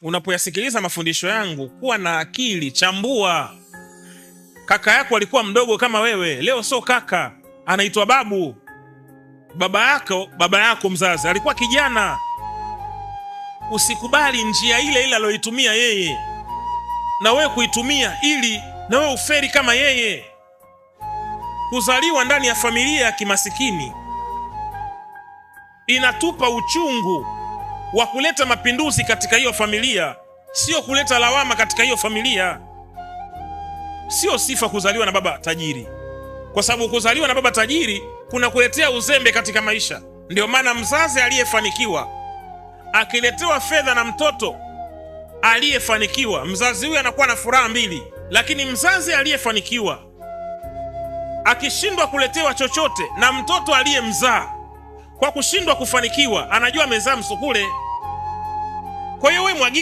unapoyasikiliza mafundisho yangu, kuwa na akili, chambua. Kaka yako alikuwa mdogo kama wewe, leo sio kaka, anaitwa babu. Baba yako mzazi alikuwa kijana. Usikubali njia ile ile aliyoitumia yeye na wewe kuitumia ili na wewe uferi kama yeye. Kuzaliwa ndani ya familia ya kimasikini inatupa uchungu wa kuleta mapinduzi katika hiyo familia, sio kuleta lawama katika hiyo familia. Sio sifa kuzaliwa na baba tajiri, kwa sababu kuzaliwa na baba tajiri kuna kuletea uzembe katika maisha. Ndio maana mzazi aliyefanikiwa akiletewa fedha na mtoto aliyefanikiwa, mzazi huyo anakuwa na furaha mbili. Lakini mzazi aliyefanikiwa akishindwa kuletewa chochote na mtoto aliyemzaa, kwa kushindwa kufanikiwa, anajua amezaa msukule. Kwa hiyo wewe mwagika